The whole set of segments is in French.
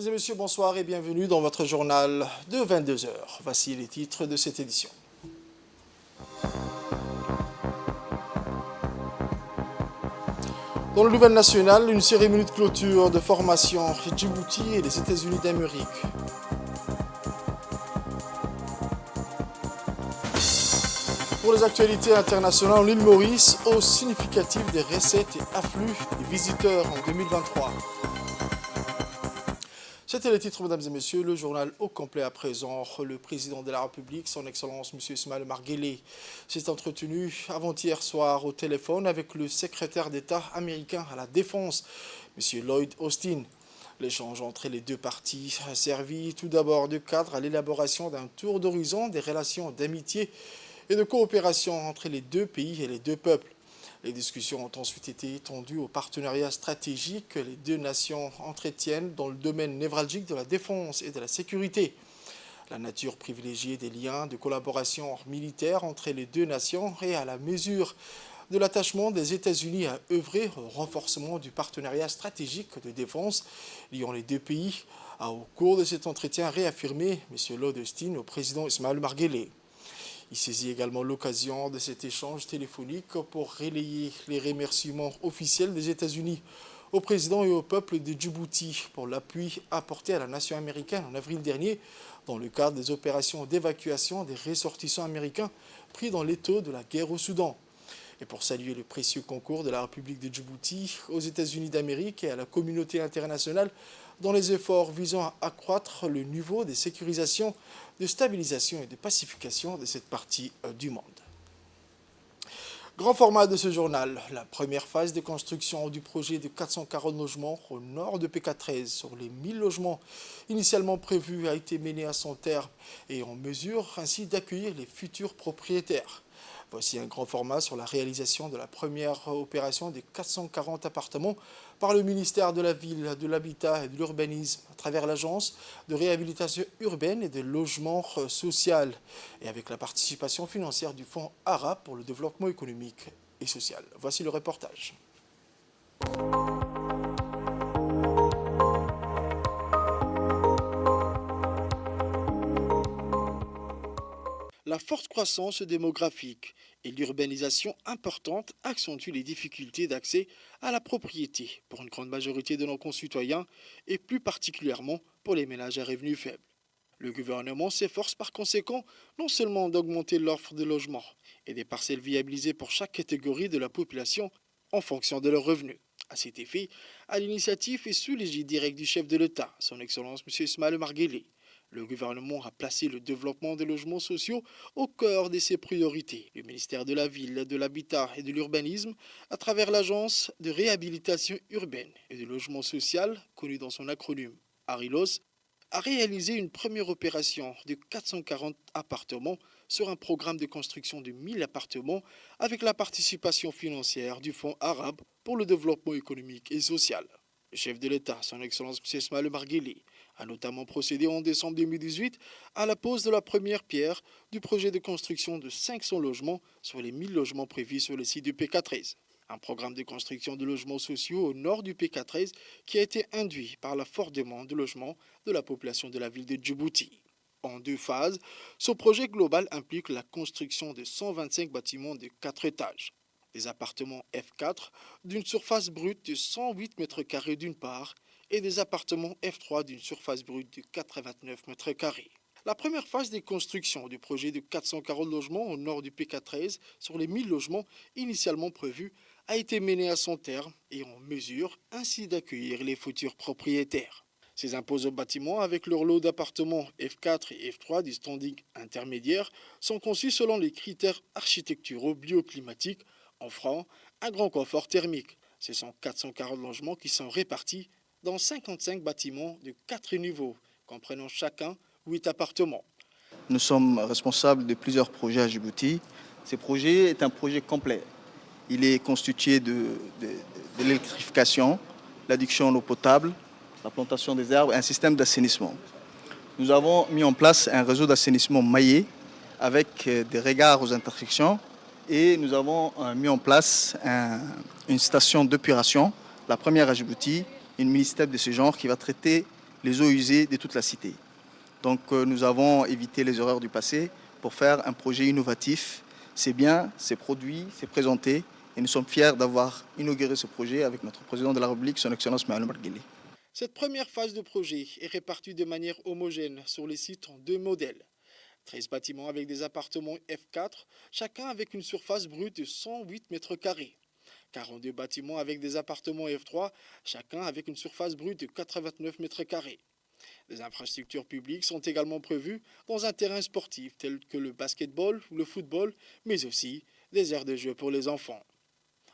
Mesdames et messieurs, bonsoir et bienvenue dans votre journal de 22 heures. Voici les titres de cette édition. Dans le Nouvelle National, une cérémonie de clôture de formation entre Djibouti et les États-Unis d'Amérique. Pour les actualités internationales, l'île Maurice, hausse significative des recettes et afflux des visiteurs en 2023. C'était les titres, mesdames et messieurs. Le journal au complet à présent. Le président de la République, son Excellence M. Ismaël Omar Guelleh, s'est entretenu avant-hier soir au téléphone avec le secrétaire d'État américain à la Défense, M. Lloyd Austin. L'échange entre les deux parties a servi tout d'abord de cadre à l'élaboration d'un tour d'horizon des relations d'amitié et de coopération entre les deux pays et les deux peuples. Les discussions ont ensuite été étendues au partenariat stratégique que les deux nations entretiennent dans le domaine névralgique de la défense et de la sécurité. La nature privilégiée des liens de collaboration militaire entre les deux nations est à la mesure de l'attachement des États-Unis à œuvrer au renforcement du partenariat stratégique de défense liant les deux pays, a au cours de cet entretien réaffirmé M. Lloyd Austin au président Ismaël Omar Guelleh. Il saisit également l'occasion de cet échange téléphonique pour relayer les remerciements officiels des États-Unis au président et au peuple de Djibouti pour l'appui apporté à la nation américaine en avril dernier dans le cadre des opérations d'évacuation des ressortissants américains pris dans l'étau de la guerre au Soudan. Et pour saluer le précieux concours de la République de Djibouti aux États-Unis d'Amérique et à la communauté internationale dans les efforts visant à accroître le niveau de sécurisation, de stabilisation et de pacification de cette partie du monde. Grand format de ce journal, la première phase de construction du projet de 440 logements au nord de PK13 sur les 1000 logements initialement prévus a été menée à son terme et en mesure ainsi d'accueillir les futurs propriétaires. Voici un grand format sur la réalisation de la première opération des 440 appartements par le ministère de la Ville, de l'Habitat et de l'Urbanisme à travers l'Agence de réhabilitation urbaine et de logement social et avec la participation financière du Fonds ARA pour le développement économique et social. Voici le reportage. La forte croissance démographique et l'urbanisation importante accentuent les difficultés d'accès à la propriété pour une grande majorité de nos concitoyens et plus particulièrement pour les ménages à revenus faibles. Le gouvernement s'efforce par conséquent non seulement d'augmenter l'offre de logements et des parcelles viabilisées pour chaque catégorie de la population en fonction de leurs revenus. À cet effet, à l'initiative et sous l'égide directe du chef de l'État, son Excellence M. Ismaël Omar Guelleh, le gouvernement a placé le développement des logements sociaux au cœur de ses priorités. Le ministère de la Ville, de l'Habitat et de l'Urbanisme, à travers l'Agence de réhabilitation urbaine et de logement social, connue dans son acronyme ARILOS, a réalisé une première opération de 440 appartements sur un programme de construction de 1000 appartements avec la participation financière du Fonds arabe pour le développement économique et social. Le chef de l'État, son Excellence M. Ismaël Omar Guelleh, a notamment procédé en décembre 2018 à la pose de la première pierre du projet de construction de 500 logements sur les 1000 logements prévus sur le site du PK13. Un programme de construction de logements sociaux au nord du PK13 qui a été induit par la forte demande de logements de la population de la ville de Djibouti. En deux phases, ce projet global implique la construction de 125 bâtiments de 4 étages. Des appartements F4 d'une surface brute de 108 mètres carrés d'une part et des appartements F3 d'une surface brute de 89 mètres carrés. La première phase des constructions du projet de 440 logements au nord du PK13 sur les 1000 logements initialement prévus a été menée à son terme et en mesure ainsi d'accueillir les futurs propriétaires. Ces imposants bâtiments, avec leur lot d'appartements F4 et F3 du standing intermédiaire, sont conçus selon les critères architecturaux bioclimatiques, offrant un grand confort thermique. Ce sont 440 logements qui sont répartis dans 55 bâtiments de 4 niveaux, comprenant chacun 8 appartements. Nous sommes responsables de plusieurs projets à Djibouti. Ce projet est un projet complet. Il est constitué de l'électrification, l'adduction en eau potable, la plantation des arbres et un système d'assainissement. Nous avons mis en place un réseau d'assainissement maillé avec des regards aux intersections et nous avons mis en place une station d'épuration, la première à Djibouti, une mini-step de ce genre qui va traiter les eaux usées de toute la cité. Donc nous avons évité les erreurs du passé pour faire un projet innovatif. C'est bien, c'est produit, c'est présenté et nous sommes fiers d'avoir inauguré ce projet avec notre président de la République, son Excellence Mahaloume Bargueli. Cette première phase de projet est répartie de manière homogène sur les sites en 2 modèles. 13 bâtiments avec des appartements F4, chacun avec une surface brute de 108 mètres carrés. 42 bâtiments avec des appartements F3, chacun avec une surface brute de 89 mètres carrés. Des infrastructures publiques sont également prévues dans un terrain sportif tel que le basketball ou le football, mais aussi des aires de jeu pour les enfants.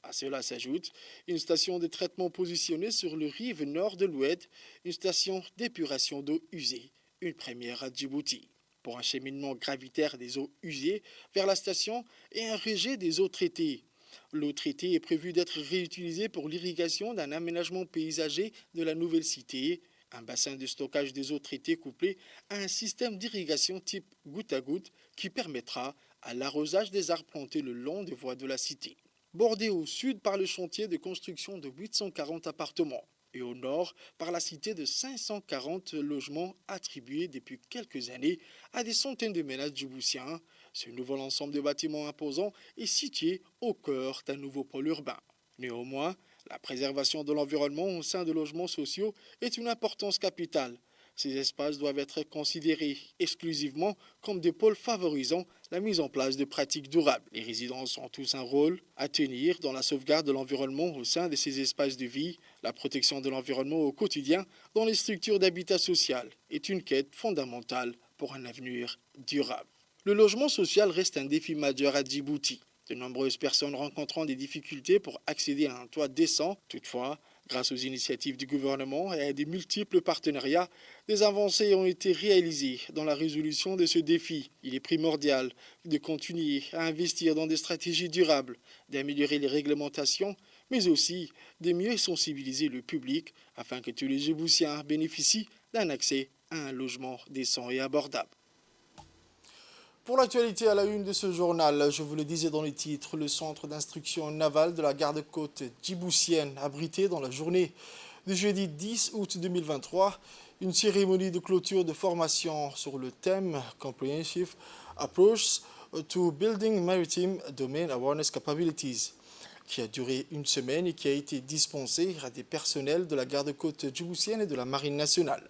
À cela s'ajoute une station de traitement positionnée sur le rive nord de l'Oued, une station d'épuration d'eau usée, une première à Djibouti, pour un cheminement gravitaire des eaux usées vers la station et un rejet des eaux traitées. L'eau traitée est prévue d'être réutilisée pour l'irrigation d'un aménagement paysager de la nouvelle cité, un bassin de stockage des eaux traitées couplé à un système d'irrigation type goutte à goutte qui permettra à l'arrosage des arbres plantés le long des voies de la cité. Bordé au sud par le chantier de construction de 840 appartements et au nord par la cité de 540 logements attribués depuis quelques années à des centaines de ménages djiboutiens. Ce nouvel ensemble de bâtiments imposants est situé au cœur d'un nouveau pôle urbain. Néanmoins, la préservation de l'environnement au sein de logements sociaux est une importance capitale. Ces espaces doivent être considérés exclusivement comme des pôles favorisant la mise en place de pratiques durables. Les résidents ont tous un rôle à tenir dans la sauvegarde de l'environnement au sein de ces espaces de vie. La protection de l'environnement au quotidien dans les structures d'habitat social est une quête fondamentale pour un avenir durable. Le logement social reste un défi majeur à Djibouti. De nombreuses personnes rencontrant des difficultés pour accéder à un toit décent. Toutefois, grâce aux initiatives du gouvernement et à des multiples partenariats, des avancées ont été réalisées dans la résolution de ce défi. Il est primordial de continuer à investir dans des stratégies durables, d'améliorer les réglementations, mais aussi de mieux sensibiliser le public afin que tous les Djiboutiens bénéficient d'un accès à un logement décent et abordable. Pour l'actualité à la une de ce journal, je vous le disais dans les titres, le centre d'instruction navale de la garde-côte djiboutienne abrité dans la journée du jeudi 10 août 2023 une cérémonie de clôture de formation sur le thème Comprehensive Approach to Building Maritime Domain Awareness Capabilities, qui a duré une semaine et qui a été dispensée à des personnels de la garde-côte djiboutienne et de la marine nationale.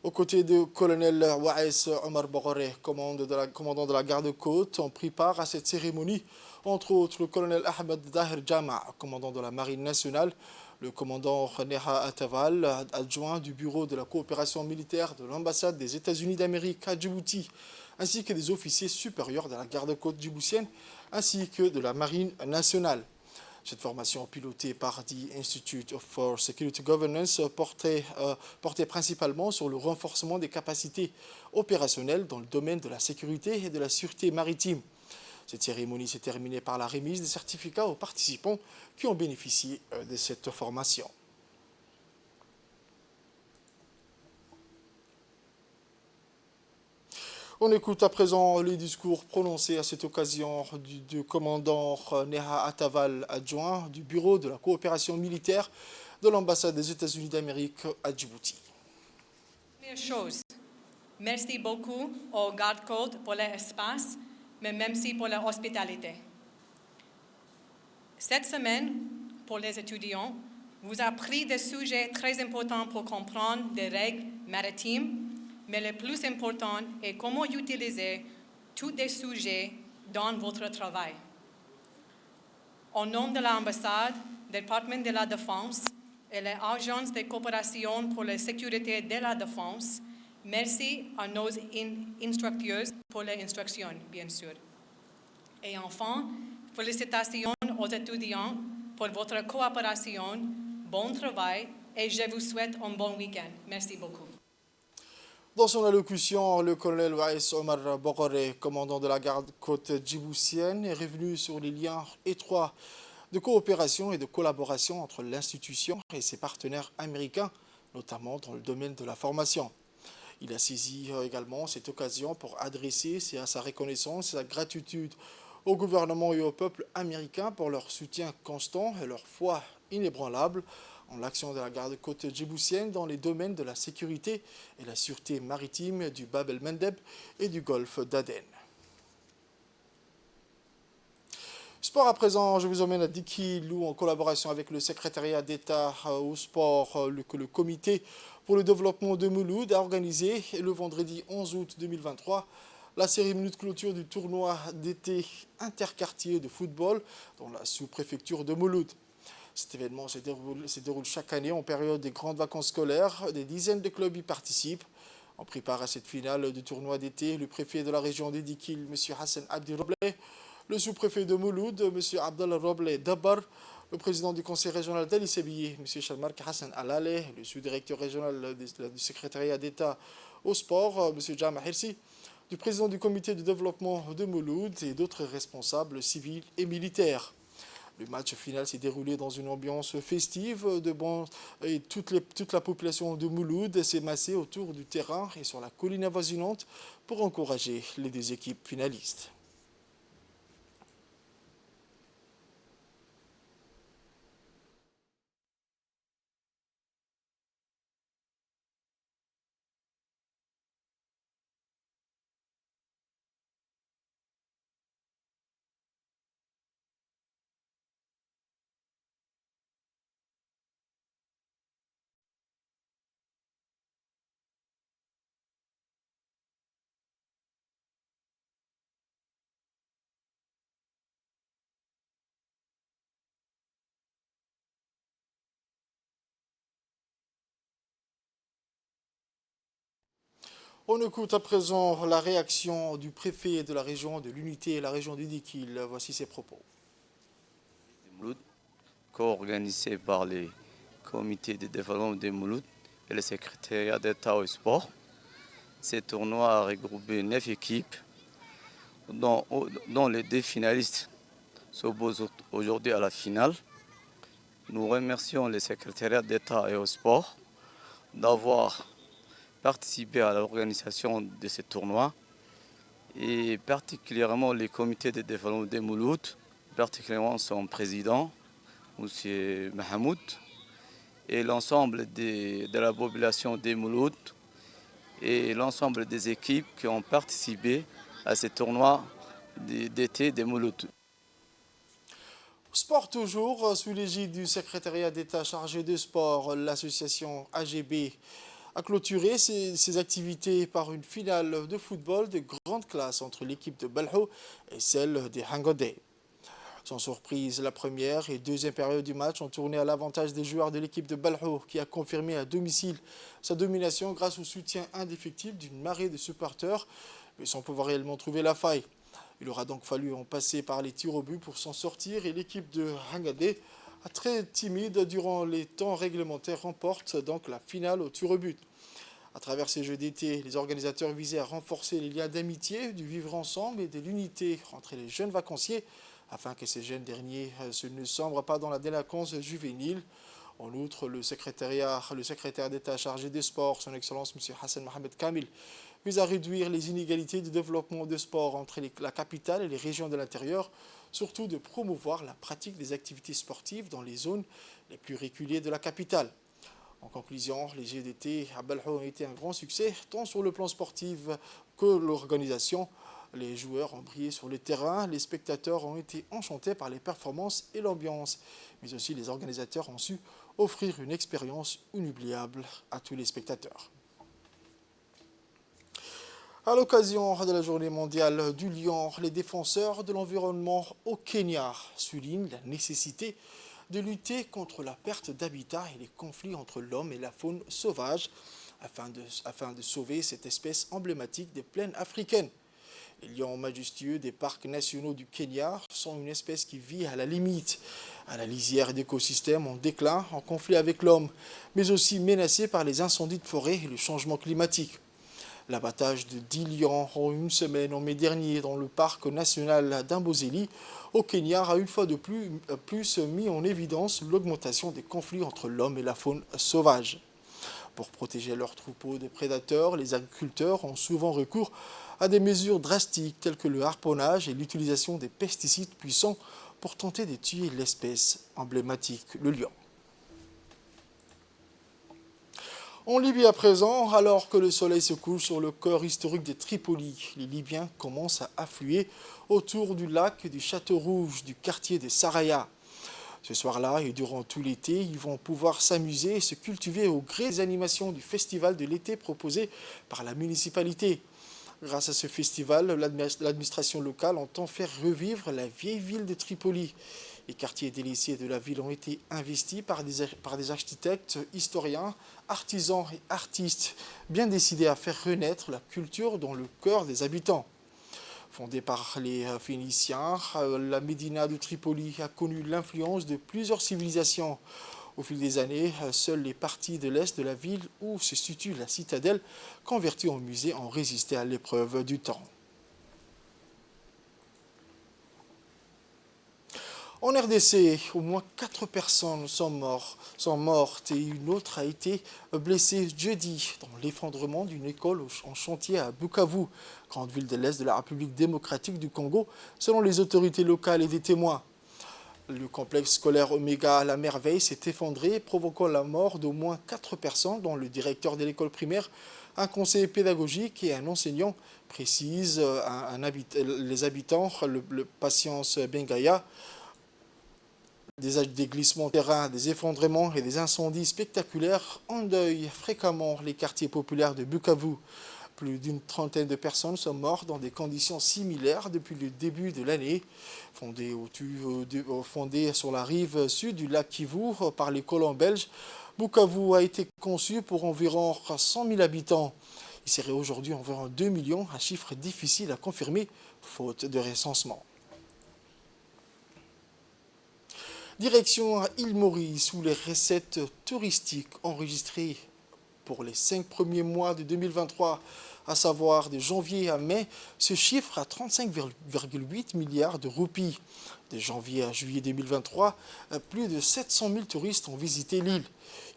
Aux côtés du colonel Waes Omar Bogore, commandant de la garde-côte, ont pris part à cette cérémonie, entre autres le colonel Ahmed Dahir Jama, commandant de la marine nationale, le commandant Neha Ataval, adjoint du bureau de la coopération militaire de l'ambassade des États-Unis d'Amérique à Djibouti, ainsi que des officiers supérieurs de la garde-côte djiboutienne, ainsi que de la marine nationale. Cette formation pilotée par the Institute for Security Governance portait principalement sur le renforcement des capacités opérationnelles dans le domaine de la sécurité et de la sûreté maritime. Cette cérémonie s'est terminée par la remise des certificats aux participants qui ont bénéficié de cette formation. On écoute à présent les discours prononcés à cette occasion du commandant Neha Ataval, adjoint du bureau de la coopération militaire de l'ambassade des États-Unis d'Amérique à Djibouti. Première chose, merci beaucoup aux gardes-côtes pour l'espace, mais merci pour leur hospitalité. Cette semaine, pour les étudiants, vous avez pris des sujets très importants pour comprendre des règles maritimes, mais le plus important est comment utiliser tous les sujets dans votre travail. Au nom de l'ambassade, du département de la Défense et l'Agence de coopération pour la sécurité de la Défense, merci à nos instructeurs pour l'instruction, bien sûr. Et enfin, félicitations aux étudiants pour votre coopération, bon travail et je vous souhaite un bon week-end. Merci beaucoup. Dans son allocution, le colonel Waes Omar Bogore, commandant de la garde-côte djiboutienne, est revenu sur les liens étroits de coopération et de collaboration entre l'institution et ses partenaires américains, notamment dans le domaine de la formation. Il a saisi également cette occasion pour adresser sa reconnaissance et sa gratitude au gouvernement et au peuple américain pour leur soutien constant et leur foi inébranlable en l'action de la garde-côte djiboutienne dans les domaines de la sécurité et la sûreté maritime du Bab el-Mandeb et du golfe d'Aden. Sport à présent, je vous emmène à Dikil où en collaboration avec le secrétariat d'État au sport, le comité pour le développement de Mouloud a organisé le vendredi 11 août 2023 la cérémonie de clôture du tournoi d'été interquartier de football dans la sous-préfecture de Mouloud. Cet événement se déroule chaque année en période des grandes vacances scolaires. Des dizaines de clubs y participent. On prépare à cette finale du tournoi d'été le préfet de la région de Dikil, M. Hassan Abdi Robleh, le sous-préfet de Mouloud, M. Abdallah Robleh Dabar, le président du conseil régional d'Ali-Sébiye, M. Chalmark Hassan Alaleh, le sous-directeur régional du secrétariat d'État au sport, M. Jama Hirsi, du président du comité de développement de Mouloud et d'autres responsables civils et militaires. Le match final s'est déroulé dans une ambiance festive et toute la population de Mouloud s'est massée autour du terrain et sur la colline avoisinante pour encourager les deux équipes finalistes. On écoute à présent la réaction du préfet de la région de l'unité et la région du Dikil. Voici ses propos. Co-organisé par les comités de développement de Mouloud et le secrétariat d'État au sport. Ce tournoi a regroupé 9 équipes dont les deux finalistes s'opposent aujourd'hui à la finale. Nous remercions le secrétariat d'État et au sport d'avoir participé à l'organisation de ce tournoi et particulièrement les comités de développement de Mouloud, particulièrement son président, M. Mahamoud, et l'ensemble de la population de Mouloud et l'ensemble des équipes qui ont participé à ce tournoi d'été de Mouloud. Sport toujours, sous l'égide du secrétariat d'État chargé de sport, l'association AGB a clôturé ses activités par une finale de football de grande classe entre l'équipe de Balho et celle des Hangodé. Sans surprise, la première et deuxième période du match ont tourné à l'avantage des joueurs de l'équipe de Balho qui a confirmé à domicile sa domination grâce au soutien indéfectible d'une marée de supporters, mais sans pouvoir réellement trouver la faille. Il aura donc fallu en passer par les tirs au but pour s'en sortir et l'équipe de Hangadé, très timide durant les temps réglementaires, remporte donc la finale au tir au but. À travers ces Jeux d'été, les organisateurs visaient à renforcer les liens d'amitié, du vivre ensemble et de l'unité entre les jeunes vacanciers afin que ces jeunes derniers ne sombrent pas dans la délinquance juvénile. En outre, le secrétaire d'État chargé des sports, son Excellence M. Hassan Mohamed Kamil, vise à réduire les inégalités du développement de sport entre la capitale et les régions de l'intérieur, surtout de promouvoir la pratique des activités sportives dans les zones les plus reculées de la capitale. En conclusion, les Jeux d'été à Balho ont été un grand succès, tant sur le plan sportif que l'organisation. Les joueurs ont brillé sur le terrain, les spectateurs ont été enchantés par les performances et l'ambiance, mais aussi les organisateurs ont su offrir une expérience inoubliable à tous les spectateurs. À l'occasion de la journée mondiale du lion, les défenseurs de l'environnement au Kenya soulignent la nécessité de lutter contre la perte d'habitat et les conflits entre l'homme et la faune sauvage afin de sauver cette espèce emblématique des plaines africaines. Les lions majestueux des parcs nationaux du Kenya sont une espèce qui vit à la limite, à la lisière d'écosystèmes en déclin, en conflit avec l'homme, mais aussi menacés par les incendies de forêt et le changement climatique. L'abattage de 10 lions en une semaine en mai dernier dans le parc national d'Amboseli au Kenya a une fois de plus mis en évidence l'augmentation des conflits entre l'homme et la faune sauvage. Pour protéger leurs troupeaux des prédateurs, les agriculteurs ont souvent recours à des mesures drastiques telles que le harponnage et l'utilisation des pesticides puissants pour tenter de tuer l'espèce emblématique, le lion. En Libye à présent, alors que le soleil se couche sur le cœur historique de Tripoli, les Libyens commencent à affluer autour du lac du Château Rouge du quartier de Saraya. Ce soir-là et durant tout l'été, ils vont pouvoir s'amuser et se cultiver au gré des animations du festival de l'été proposé par la municipalité. Grâce à ce festival, l'administration locale entend faire revivre la vieille ville de Tripoli. Les quartiers délaissés de la ville ont été investis par des architectes, historiens, artisans et artistes, bien décidés à faire renaître la culture dans le cœur des habitants. Fondée par les Phéniciens, la Médina de Tripoli a connu l'influence de plusieurs civilisations. Au fil des années, seules les parties de l'est de la ville où se situe la citadelle, convertie en musée, ont résisté à l'épreuve du temps. En RDC, au moins 4 personnes sont mortes et une autre a été blessée jeudi dans l'effondrement d'une école en chantier à Bukavu, grande ville de l'Est de la République démocratique du Congo, selon les autorités locales et des témoins. Le complexe scolaire Oméga à la Merveille s'est effondré, provoquant la mort d'au moins 4 personnes, dont le directeur de l'école primaire, un conseiller pédagogique et un enseignant, précisent les habitants, le Patience Bengaya. Des glissements de terrain, des effondrements et des incendies spectaculaires endeuillent fréquemment les quartiers populaires de Bukavu. Plus d'une trentaine de personnes sont mortes dans des conditions similaires depuis le début de l'année. Fondée sur la rive sud du lac Kivu par les colons belges, Bukavu a été conçu pour environ 100 000 habitants. Il serait aujourd'hui environ 2 millions, un chiffre difficile à confirmer, faute de recensement. Direction à île Maurice, où les recettes touristiques enregistrées pour les 5 premiers mois de 2023, à savoir de janvier à mai, se chiffrent à 35,8 milliards de roupies. De janvier à juillet 2023, plus de 700 000 touristes ont visité l'île.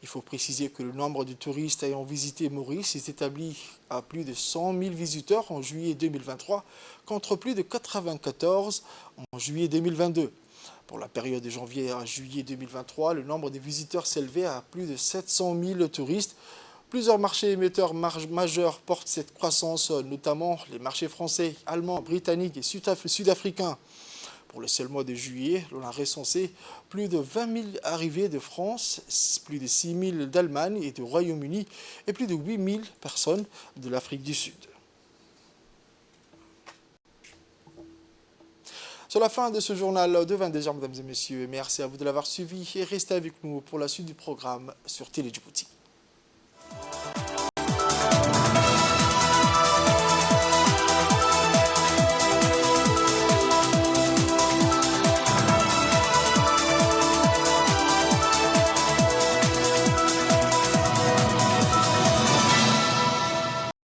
Il faut préciser que le nombre de touristes ayant visité Maurice est établi à plus de 100 000 visiteurs en juillet 2023, contre plus de 94 en juillet 2022. Pour la période de janvier à juillet 2023, le nombre de visiteurs s'élevait à plus de 700 000 touristes. Plusieurs marchés émetteurs majeurs portent cette croissance, notamment les marchés français, allemands, britanniques et sud-africains. Pour le seul mois de juillet, on a recensé plus de 20 000 arrivées de France, plus de 6 000 d'Allemagne et du Royaume-Uni et plus de 8 000 personnes de l'Afrique du Sud. C'est la fin de ce journal de 22h, mesdames et messieurs. Merci à vous de l'avoir suivi et restez avec nous pour la suite du programme sur Télé Djibouti.